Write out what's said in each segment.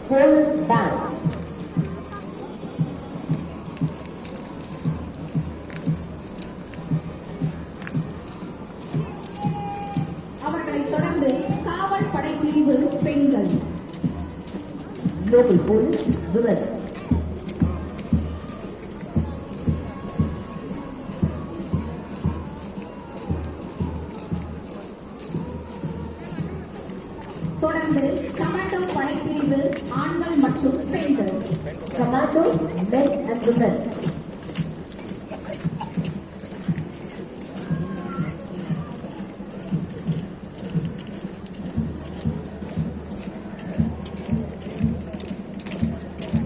Police Bank. அவர்களை தொடர்ந்து காவல் படை பிரிவு பெண்கள். Local police women. தொடர்ந்து கமாண்டோ படைப்பிரிவு ஆண்கள் மற்றும் பெண்கள். Commando men and women.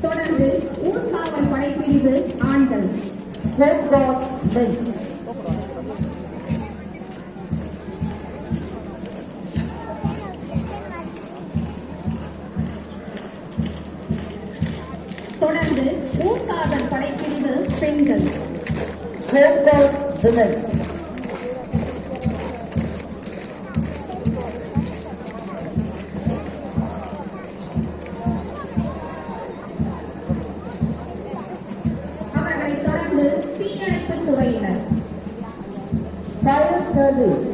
தொடர்ந்து ஊர்காவல் படைப்பிரிவு ஆண்கள். Home guards men. தொடர்ந்து ஊர்காவல் படைப்பிரிவு பெண்கள். Home guards women. அவர்களை தொடர்ந்து தீயணைப்பு துறையினர். Fire service.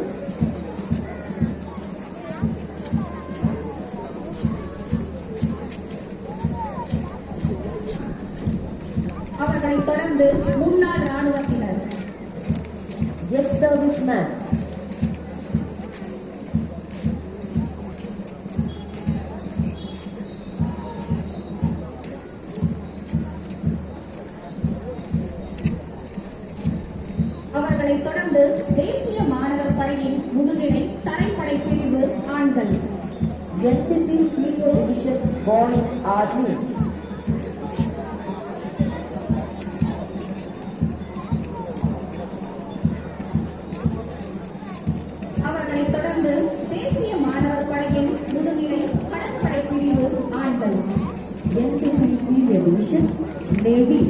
அவர்களை தொடர்ந்து முன்னாள் ராணுவத்தினர். Ex-serviceman. அவர்களை தொடர்ந்து தேசிய மாணவர் படையின் முதுநிலை தரைப்படை பிரிவு ஆண்கள். NCC Senior Division Boys Army. அவர்களை தொடர்ந்து தேசிய மாணவர் படையின் முதுநிலை கடற்படை பிரிவு ஆண்கள். NCC Senior Division Navy.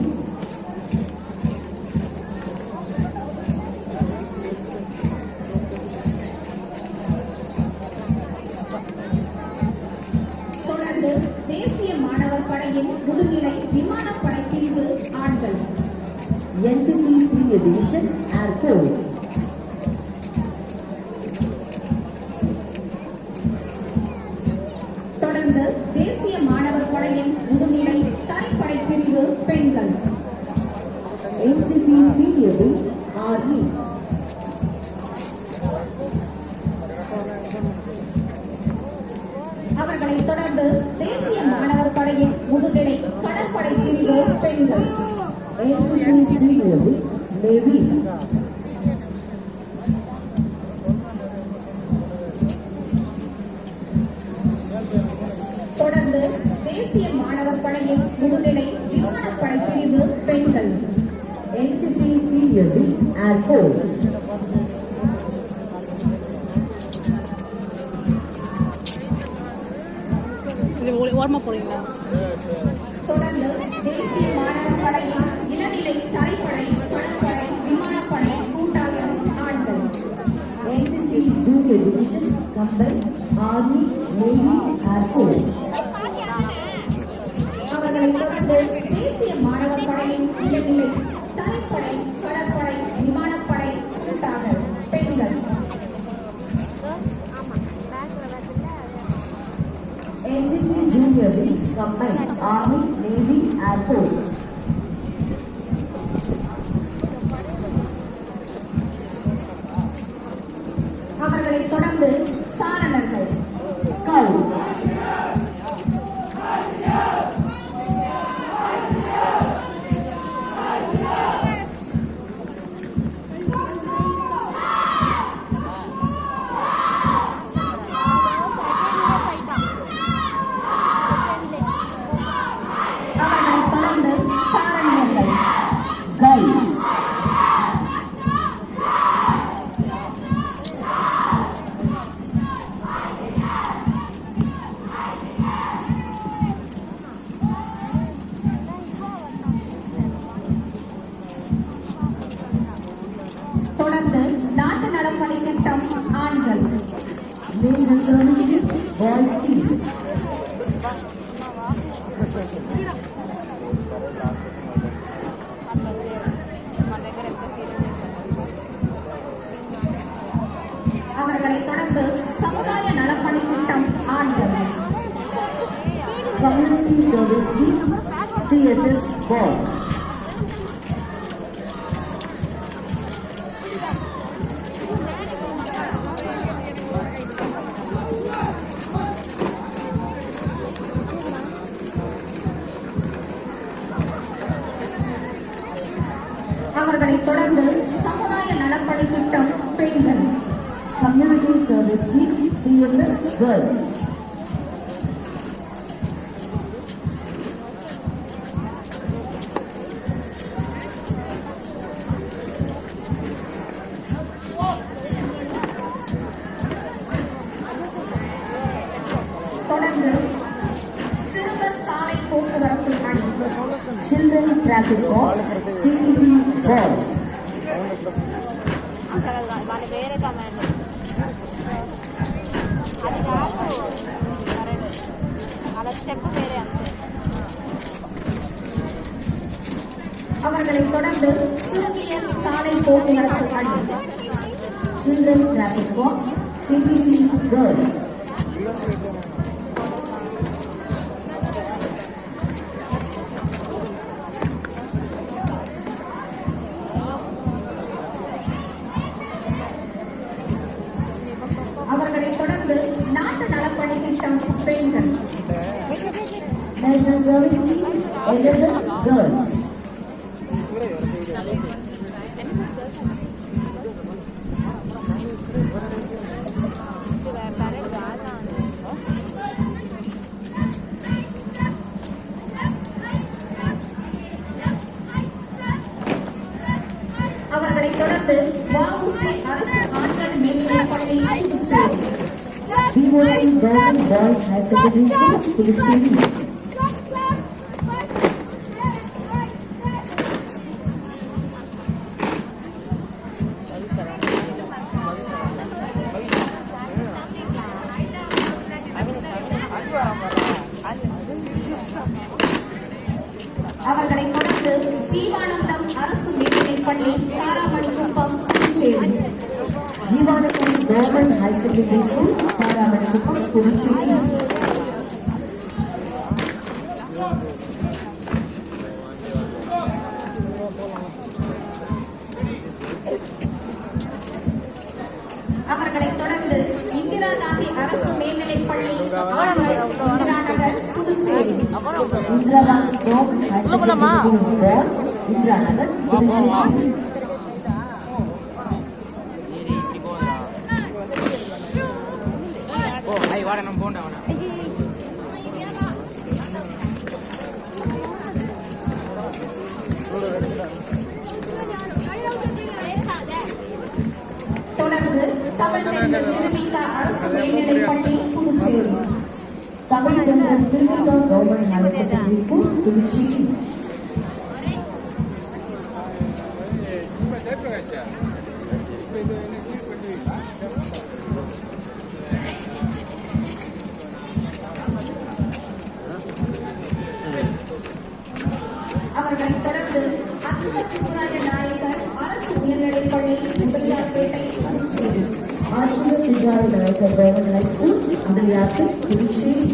தொடர்ந்து தேசிய மாணவர் படையின் முதுநிலை விமானப்படை பிரிவு ஆண்கள். NCC Senior Division Air Force. தொடர்ந்து தேசிய மாணவர் படையின் முதுநிலை தரைப்படை பிரிவு பெண்கள். NCC Senior Wing Army. அவர்களை தொடர்ந்து தேசிய மாணவர் படையின் முதுநிலை கடற்படை பிரிவு பெண்கள். NCC Senior Wing Navy. தொடர்ந்து தேசிய மாணவர் படையின் முதுநிலை விமானப்படை பிரிவு பெண்கள். NCC Senior Wing Air Force. ஓரமா போறீங்களா? தொடர்ந்து தேசிய மாணவர் படையின் இளநிலை தரைப்படை கடற்படை விமானப்படை கூட்டாளர் ஆண்கள். NCC Junior Division Combined Army Navy Air Force. அவர்களை தொடர்ந்து தேசிய மாணவர் படையின் இளநிலை தரைப்படை கடற்படை விமானப்படை கூட்டாளர் பெண்கள். NCC Junior Wing Combined Army Navy Air Force. அவர்களை தொடர்ந்து சாரணர்கள். Scouts. அவர்களை தொடர்ந்து சாரணியர்கள். Guides. தொடர்ந்து நாட்டு நலப்பணி திட்டம் ஆண்கள். National Service Boys Team. Community Service League, CSS Boys. அவர்களை தொடர்ந்து சமுதாய நலப்பணி திட்டம் பெண்கள். Community Service League, CSS Girls. தொடர்ந்து சிறுவர் சாலை போக்குவரத்து அணி. Children Traffic Corps, CTC Boys. వాళ్ళ వేరే కమాండ్ అది కాదు అలా స్టెప్ వేరే అంతే. அவர்களை தொடர்ந்து சிறுமியர் சாலை போக்குவரத்து அணி. Children Traffic Corps, CTC Girls. அவர்களை தொடர்ந்து நாட்டு நலப்பணி திட்டம் பெண்கள். National Service League, LSS Girls. அவர்களை தொடர்ந்து வஉசி அரசு ஆண்கள் மேல்நிலைப் பள்ளி Puducherry. BOC Government Boys High Secondary School, Puducherry. அவர்களை தொடர்ந்து ஜீவானந்தம் அரசு மேல்நிலைப் பள்ளி தாராமணிக்குப்பம் Puducherry. Jeevanandam Government High Secondary School, Paramanakuppam, Puducherry. அவர்களை தொடர்ந்து இந்திரா காந்தி அரசு மேல்நிலைப் பள்ளி இந்திரா நகர் Puducherry. Indira Gandhi Government High Secondary School, Boys, Indira Nagar, Puducherry. தொடர்ந்து தமிழ் தென்றல் திருவிக அரசு மேல்நிலைப் பள்ளி Puducherry. Tamil Tengal Tiruvika Government Higher Secondary School, Puducherry. அவர்களை தொடர்ந்து அச்சுத சுப்புராய நாயக்கர் அரசு உயர்நிலைப் பள்ளி Mudaliarpet Puducherry. Archula Sijaya Nayakar Government High School, Udayapur, Puducherry.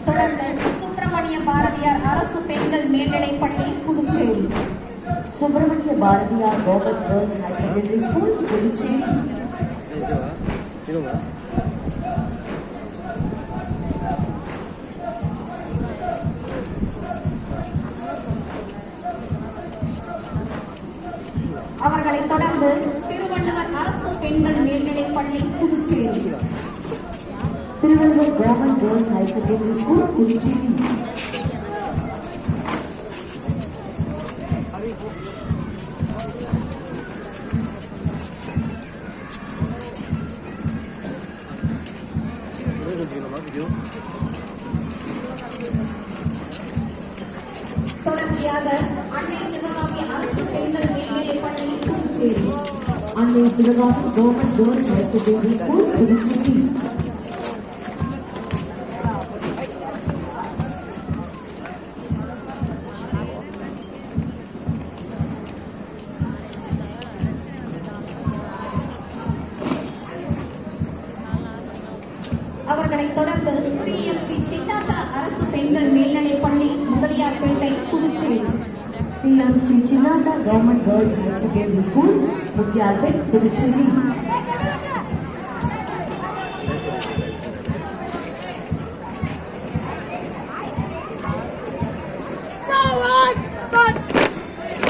தொடர்ந்து சுப்பிரமணிய பாரதியார் அரசு பெண்கள் மேல்நிலைப் பள்ளி Puducherry. Subramania Bharatiya Government Girls High Secondary School, Puducherry. அவர்களை தொடர்ந்து திருவள்ளுவர் அரசு பெண்கள் மேல்நிலைப் பள்ளி Puducherry. Tiruvallur Government Girls High Secondary School, Puducherry. தொடர்ச்சியாக அன்னை சிவகாமி அரசு பெண்கள் மேல்நிலைப் பள்ளி Puducherry. Annai Sivagami Government Girls High Secondary School, Puducherry. அவர்களைத் தொடர்ந்து பிஎம்சி சின்னாத்தா அரசு பெண்கள் மேல்நிலைப் பள்ளி Mudaliarpet Puducherry. PMC Chinata Government Girls High Secondary School, Mutyalpet, Puducherry.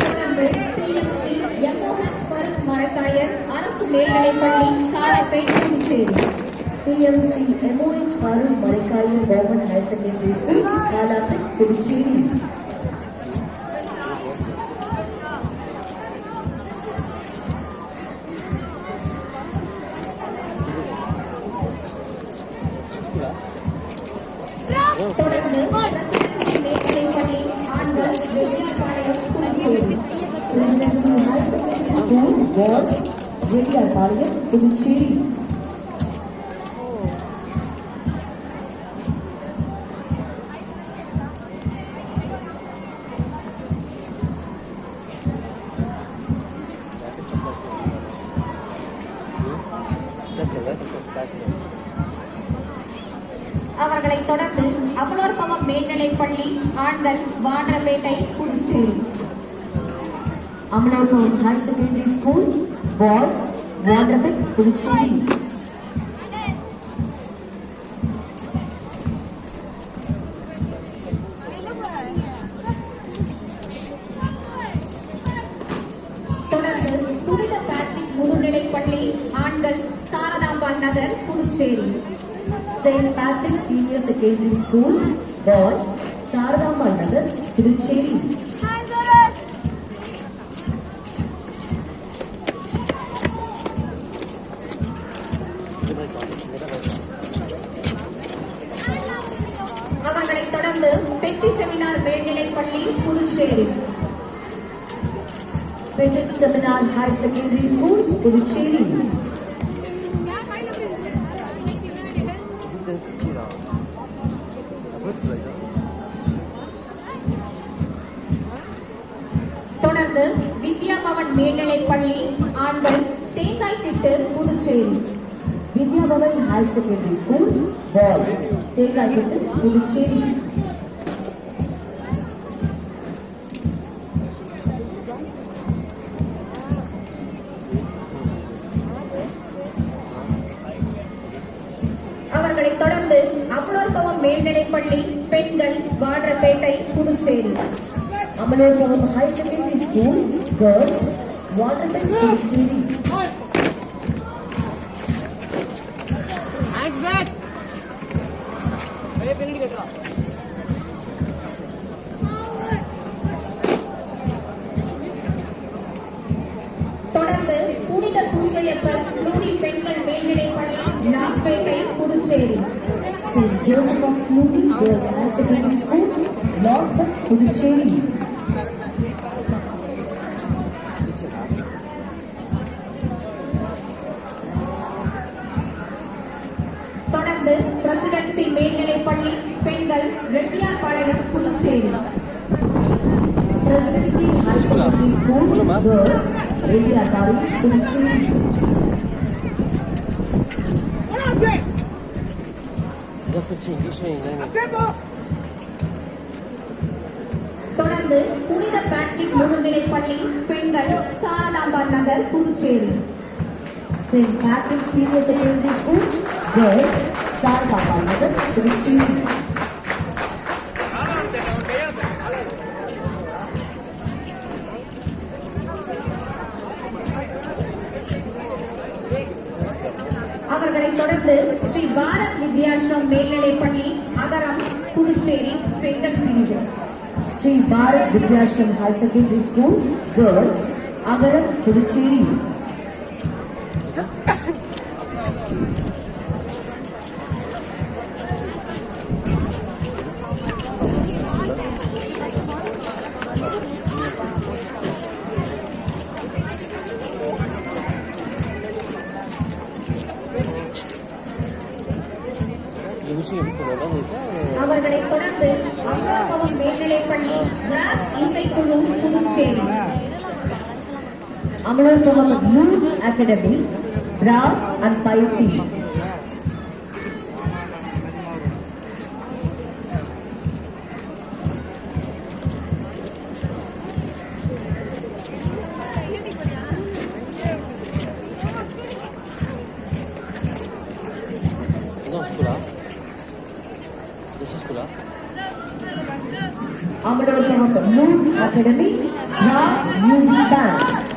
தொடர்ந்து பிஎம்சி எம்ஓஹெச் பருக் மரக்காயர் அரசு மேல்நிலைப் பள்ளி காலப்பேட் Puducherry. PMC MOH Farooq Marikaya Government High Secondary School, Kalapet, Puducherry. தொடர்ந்து பிரசிடென்சி மேல்நிலைப் பள்ளி ஆண்கள் வெள்ளியார்பாளையம் Puducherry. Presidency High Secondary School, Boys, Veliyarpalayam, Puducherry. அவர்களைத் தொடர்ந்து அமலோற்பவம் மேல்நிலைப் பள்ளி ஆண்கள் வாண்டரபேட்டை Puducherry. Amalapur High Secondary School, Boys, Vandrapet, Puducherry. தொடர்ந்து புனித பேட்ரிக் முதுநிலைப் பள்ளி ஆண்கள் சாரதாம்பாள் நகர் Puducherry. St. Patrick Senior Secondary School, Boys, Saradammal Nagar, Puducherry. அவர்களைத் தொடர்ந்து பெட்டி செமினார் மேல்நிலைப் பள்ளி Puducherry. Petit Seminar High Secondary School, Puducherry. தொடர்ந்து வித்யா பவன் மேல்நிலைப் பள்ளி ஆண்கள் தேங்காய் திட்டு Puducherry. Vidya Bhavan High Secondary School, Boys, Tekaypet, Puducherry. அவர்களைத் தொடர்ந்து அமலோற்பவம் மேல்நிலைப் பள்ளி பெண்கள் வாண்டரபேட்டை Puducherry. Amalapur High Secondary School, Girls, Vandrapet, Puducherry. தொடர்ந்து புனித சூசையப்பர் நூறி பெண்கள் மேல்நிலைப் பள்ளி Lawspet Puducherry. St. Joseph of Cluny Girls High Secondary School, Losbeth, Puducherry. தொடர்ந்து பிரசிடென்சி மேல்நிலைப் பள்ளி பெண்கள் Reddiarpalayam Puducherry. Presidency High Secondary School, Girls, Veliyarpalayam, Puducherry. தொடர்ந்து புனித பேட்ரிக் முதுநிலைப் பள்ளி பெண்கள் சாரதாம்பாள் நகர் Puducherry. St. Patrick Senior Secondary School, Girls, Saradammal Nagar, Puducherry. அவர்களைத் தொடர்ந்து ஸ்ரீ பாரத் வித்யாஸ்ரம் மேல்நிலைப் பள்ளி அகரம் புதுச்சேரி பெண்கள் பிரிவு. Sri Bharat Vidyashram High Secondary School, Girls, Agaram, Puducherry. அவர்களைத் தொடர்ந்து அமலோற்பவம் மேல்நிலைப் பள்ளி கிராஸ் இசைக்குழு Puducherry. Amalapur Youth Academy, Brass and Pipe. Amador Blue Academy Brass Music Band.